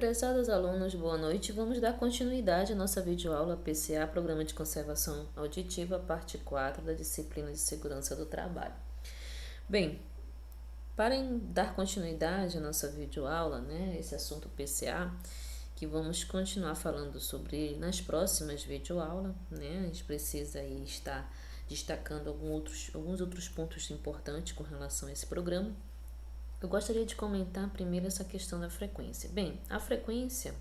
Prezados alunos, boa noite. Vamos dar continuidade à nossa videoaula PCA, Programa de Conservação Auditiva, parte 4 da disciplina de Segurança do Trabalho. Bem, para dar continuidade à nossa videoaula, esse assunto PCA, que vamos continuar falando sobre ele nas próximas videoaulas, a gente precisa aí estar destacando alguns outros pontos importantes com relação a esse programa. Eu gostaria de comentar primeiro essa questão da frequência. Bem, a frequência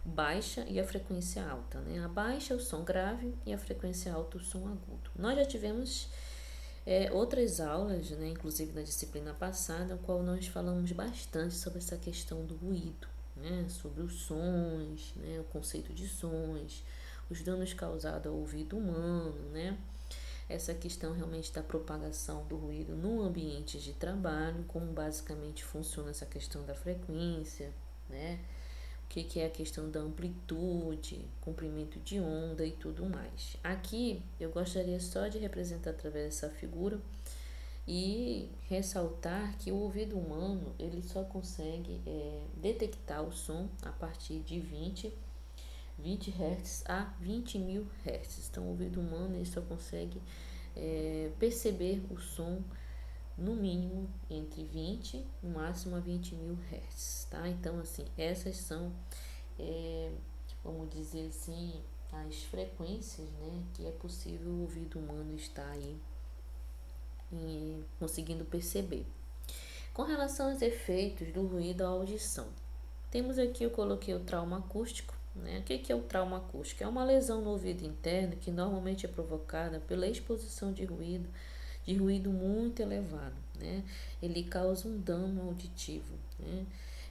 baixa e a frequência alta, A baixa é o som grave e a frequência alta o som agudo. Nós já tivemos outras aulas, inclusive na disciplina passada, no qual nós falamos bastante sobre essa questão do ruído, sobre os sons, o conceito de sons, os danos causados ao ouvido humano, essa questão realmente da propagação do ruído no ambiente de trabalho, como basicamente funciona essa questão da frequência, o que é a questão da amplitude, comprimento de onda e tudo mais. Aqui eu gostaria só de representar através dessa figura e ressaltar que o ouvido humano ele só consegue detectar o som a partir de 20 Hz a 20.000 Hz. Então, o ouvido humano ele só consegue perceber o som no mínimo entre 20, no máximo a 20.000 Hz, tá? Então, assim, essas são, vamos dizer assim, as frequências, que é possível o ouvido humano estar aí conseguindo perceber. Com relação aos efeitos do ruído à audição, temos aqui, eu coloquei o trauma acústico, O que é o trauma acústico? É uma lesão no ouvido interno que normalmente é provocada pela exposição de ruído muito elevado, Ele causa um dano auditivo,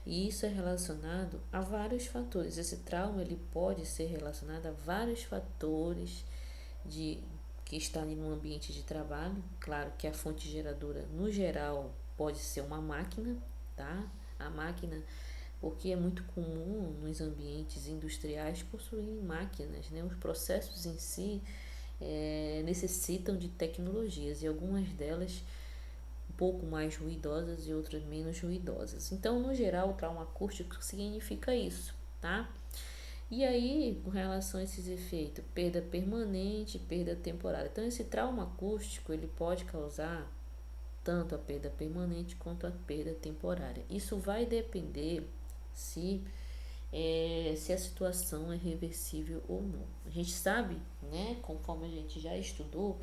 E isso é relacionado a vários fatores. Esse trauma ele pode ser relacionado a vários fatores que está no ambiente de trabalho. Claro que a fonte geradora, no geral, pode ser uma máquina, tá? A máquina, porque é muito comum nos ambientes industriais possuir máquinas, Os processos em si necessitam de tecnologias e algumas delas um pouco mais ruidosas e outras menos ruidosas. Então, no geral, o trauma acústico significa isso, tá? E aí, com relação a esses efeitos, perda permanente, perda temporária. Então, esse trauma acústico, ele pode causar tanto a perda permanente quanto a perda temporária. Isso vai depender se a situação é reversível ou não. A gente sabe, conforme a gente já estudou,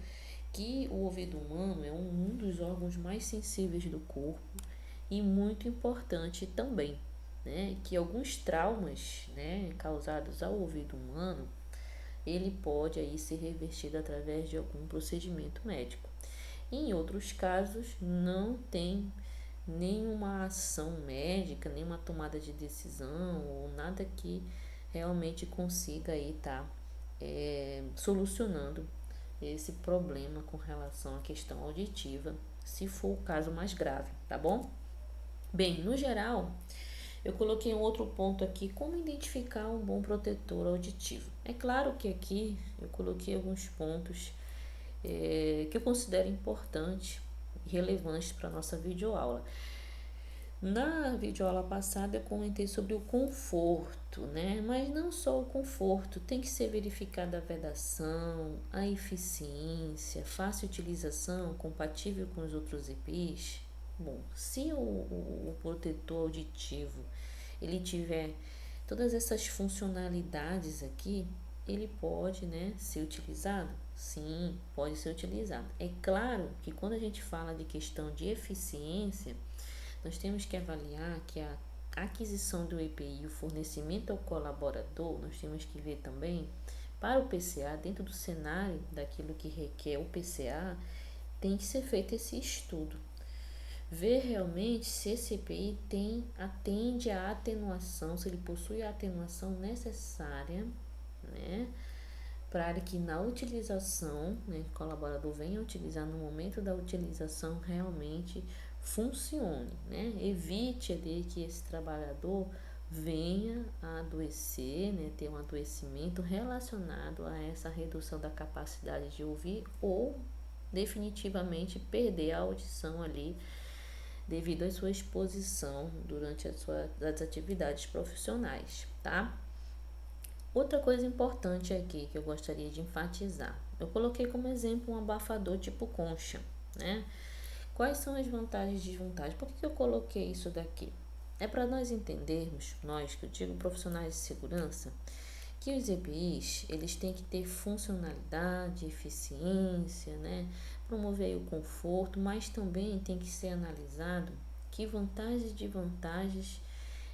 que o ouvido humano é um dos órgãos mais sensíveis do corpo e muito importante também, que alguns traumas, causados ao ouvido humano, ele pode aí ser revertido através de algum procedimento médico. Em outros casos, não tem nenhuma ação médica, nenhuma tomada de decisão ou nada que realmente consiga aí estar solucionando esse problema com relação à questão auditiva, se for o caso mais grave, tá bom? Bem, no geral, eu coloquei um outro ponto aqui, como identificar um bom protetor auditivo. É claro que aqui eu coloquei alguns pontos que eu considero importantes e relevantes para a nossa videoaula. Na videoaula passada eu comentei sobre o conforto, Mas não só o conforto, tem que ser verificada a vedação, a eficiência, fácil utilização, compatível com os outros EPIs. Bom, se o protetor auditivo ele tiver todas essas funcionalidades aqui, ele pode, ser utilizado? Sim, pode ser utilizado. É claro que quando a gente fala de questão de eficiência, nós temos que avaliar que a aquisição do EPI e o fornecimento ao colaborador, nós temos que ver também para o PCA, dentro do cenário daquilo que requer o PCA, tem que ser feito esse estudo. Ver realmente se esse EPI atende à atenuação, se ele possui a atenuação necessária, para que na utilização, o colaborador venha utilizar no momento da utilização realmente funcione, Evite ali que esse trabalhador venha a adoecer, ter um adoecimento relacionado a essa redução da capacidade de ouvir ou definitivamente perder a audição ali devido à sua exposição durante as atividades profissionais, tá? Outra coisa importante aqui que eu gostaria de enfatizar, eu coloquei como exemplo um abafador tipo concha, né? Quais são as vantagens e desvantagens? Por que eu coloquei isso daqui? É para nós entendermos, nós que eu digo profissionais de segurança, que os EPIs, eles têm que ter funcionalidade, eficiência, né? Promover o conforto, mas também tem que ser analisado que vantagens e desvantagens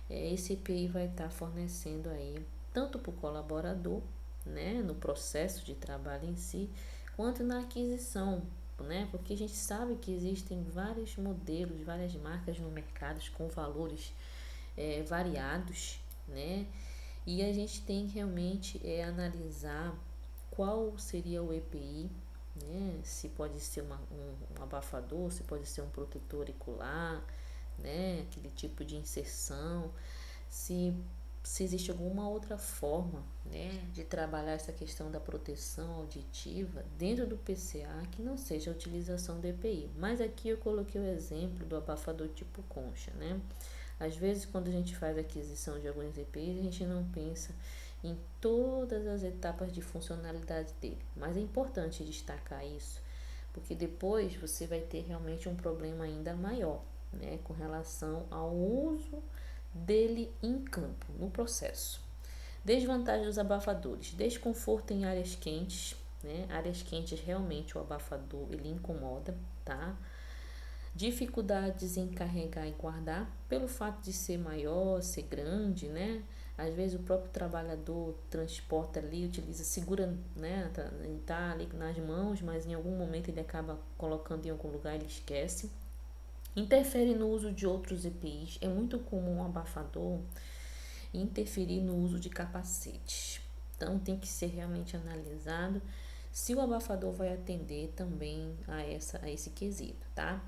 esse EPI vai estar fornecendo aí, tanto para o colaborador, né, no processo de trabalho em si, quanto na aquisição, né? Porque a gente sabe que existem vários modelos, várias marcas no mercado com valores variados, né? E a gente tem que realmente analisar qual seria o EPI, né? Se pode ser um abafador, se pode ser um protetor auricular, né? Aquele tipo de inserção, se, se existe alguma outra forma, né, de trabalhar essa questão da proteção auditiva dentro do PCA que não seja a utilização do EPI. Mas aqui eu coloquei o exemplo do abafador tipo concha, né? Às vezes, quando a gente faz a aquisição de alguns EPIs, a gente não pensa em todas as etapas de funcionalidade dele. Mas é importante destacar isso, porque depois você vai ter realmente um problema ainda maior, né, com relação ao uso dele em campo, no processo. Desvantagem dos abafadores: desconforto em áreas quentes, né? Áreas quentes realmente o abafador ele incomoda, tá? Dificuldades em carregar e guardar, pelo fato de ser maior, ser grande, né? Às vezes o próprio trabalhador transporta ali, utiliza, segura, né? Tá ali nas mãos, mas em algum momento ele acaba colocando em algum lugar, ele esquece. Interfere no uso de outros EPIs. É muito comum um abafador interferir no uso de capacetes. Então tem que ser realmente analisado se o abafador vai atender também a esse quesito, tá?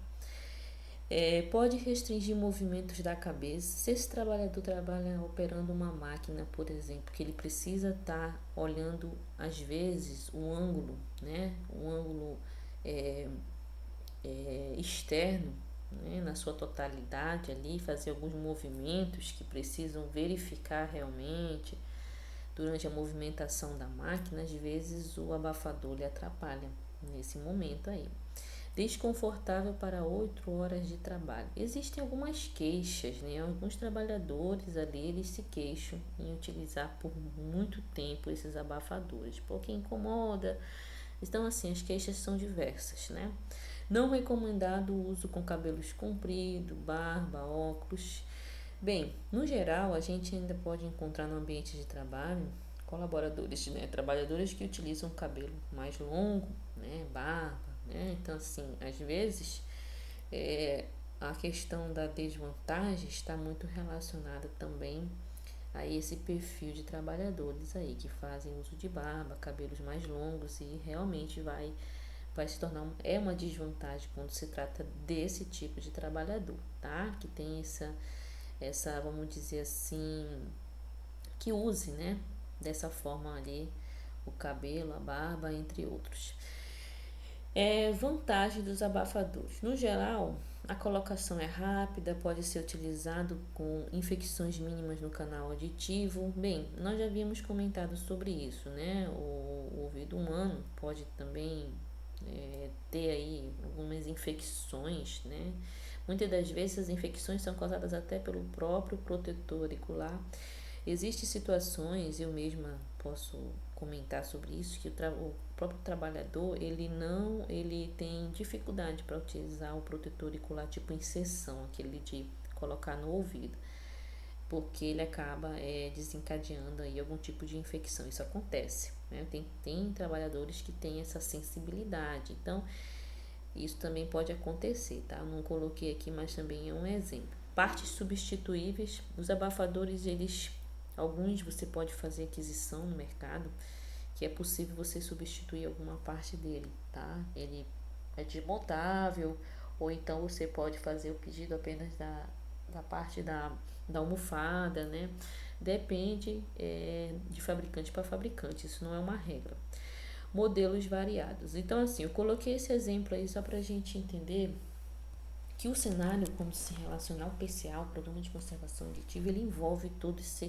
Pode restringir movimentos da cabeça. Se esse trabalhador trabalha operando uma máquina, por exemplo, que ele precisa estar olhando às vezes o ângulo, né? O ângulo é, externo, né? Na sua totalidade ali, fazer alguns movimentos que precisam verificar realmente durante a movimentação da máquina, às vezes o abafador lhe atrapalha nesse momento aí. Desconfortável para 8 horas de trabalho. Existem algumas queixas, né? Alguns trabalhadores ali, eles se queixam em utilizar por muito tempo esses abafadores, porque incomoda. Então, assim, as queixas são diversas, né? Não recomendado o uso com cabelos compridos, barba, óculos. Bem, no geral, a gente ainda pode encontrar no ambiente de trabalho colaboradores, né? Trabalhadores que utilizam cabelo mais longo, né? Barba, né? Então, assim, às vezes a questão da desvantagem está muito relacionada também a esse perfil de trabalhadores aí que fazem uso de barba, cabelos mais longos e realmente vai se tornar uma desvantagem quando se trata desse tipo de trabalhador, tá? Que tem essa vamos dizer assim, que use, né, dessa forma ali o cabelo, a barba, entre outros. Vantagem dos abafadores. No geral, a colocação é rápida, pode ser utilizado com infecções mínimas no canal auditivo. Bem, nós já havíamos comentado sobre isso, né? O ouvido humano pode também ter aí algumas infecções, né? Muitas das vezes as infecções são causadas até pelo próprio protetor auricular. Existem situações, eu mesma posso comentar sobre isso, que o próprio trabalhador ele tem dificuldade para utilizar o protetor auricular tipo inserção, aquele de colocar no ouvido, porque ele acaba desencadeando aí algum tipo de infecção. Isso acontece, né? Tem trabalhadores que têm essa sensibilidade, então isso também pode acontecer, tá? Eu não coloquei aqui, mas também é um exemplo. Partes substituíveis, os abafadores, alguns você pode fazer aquisição no mercado, que é possível você substituir alguma parte dele, tá? Ele é desmontável, ou então você pode fazer o pedido apenas da parte da almofada, né? Depende de fabricante para fabricante, isso não é uma regra. Modelos variados. Então, assim, eu coloquei esse exemplo aí só para a gente entender que o cenário, quando se relacionar ao PCA, o Programa de Conservação Auditiva, ele envolve todos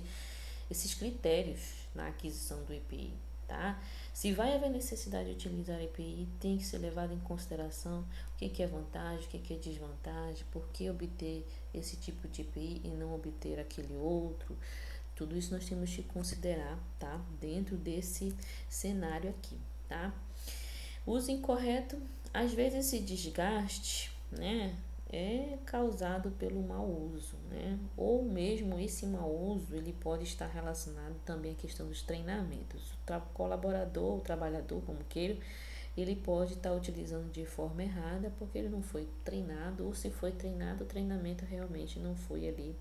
esses critérios na aquisição do EPI, tá? Se vai haver necessidade de utilizar EPI, tem que ser levado em consideração o que é vantagem, o que é desvantagem, por que obter esse tipo de EPI e não obter aquele outro. Tudo isso nós temos que considerar, tá? Dentro desse cenário aqui, tá? Uso incorreto, às vezes esse desgaste, né, é causado pelo mau uso, né? Ou mesmo esse mau uso, ele pode estar relacionado também à questão dos treinamentos. O colaborador, o trabalhador, como queira, ele pode estar utilizando de forma errada porque ele não foi treinado, ou se foi treinado, o treinamento realmente não foi ali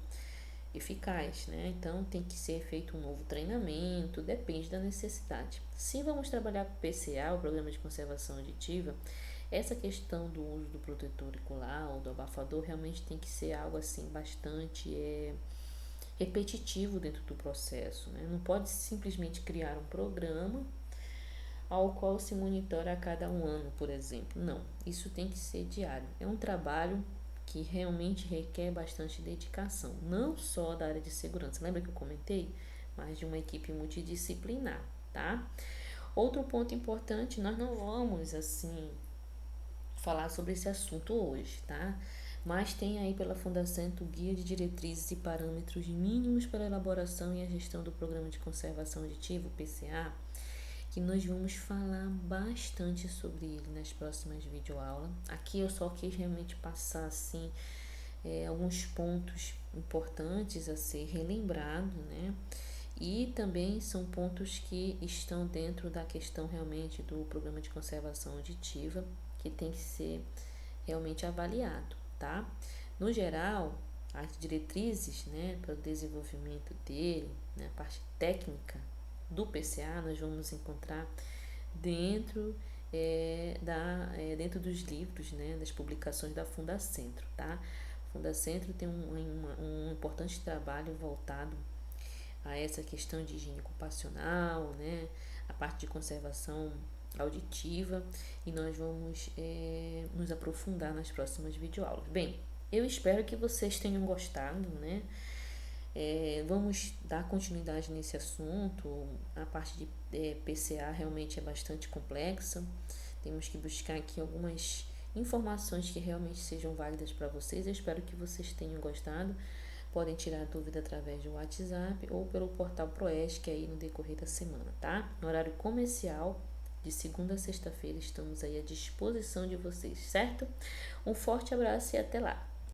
eficaz, né? Então tem que ser feito um novo treinamento, depende da necessidade. Se vamos trabalhar com o PCA, o Programa de Conservação Auditiva, essa questão do uso do protetor auricular ou do abafador realmente tem que ser algo assim bastante repetitivo dentro do processo, né? Não pode simplesmente criar um programa ao qual se monitora a cada um ano, por exemplo. Não, isso tem que ser diário. É um trabalho que realmente requer bastante dedicação, não só da área de segurança. Lembra que eu comentei? Mas de uma equipe multidisciplinar, tá? Outro ponto importante, nós não vamos, assim, falar sobre esse assunto hoje, tá? Mas tem aí pela Fundação o Guia de Diretrizes e Parâmetros Mínimos para a Elaboração e a Gestão do Programa de Conservação Auditiva, PCA, que nós vamos falar bastante sobre ele nas próximas videoaulas. Aqui eu só quis realmente passar assim alguns pontos importantes a ser relembrado, né? E também são pontos que estão dentro da questão realmente do programa de conservação auditiva, que tem que ser realmente avaliado, tá? No geral, as diretrizes, né, para o desenvolvimento dele, né, a parte técnica do PCA, nós vamos encontrar dentro dentro dos livros, né, das publicações da Fundacentro, tá? A Fundacentro tem um importante trabalho voltado a essa questão de higiene ocupacional, né, a parte de conservação auditiva, e nós vamos nos aprofundar nas próximas videoaulas. Bem, eu espero que vocês tenham gostado, né? Vamos dar continuidade nesse assunto. A parte de PCA realmente é bastante complexa. Temos que buscar aqui algumas informações que realmente sejam válidas para vocês. Eu espero que vocês tenham gostado. Podem tirar dúvida através do WhatsApp ou pelo portal Proesc aí no decorrer da semana, tá? No horário comercial, de segunda a sexta-feira, estamos aí à disposição de vocês, certo? Um forte abraço e até lá!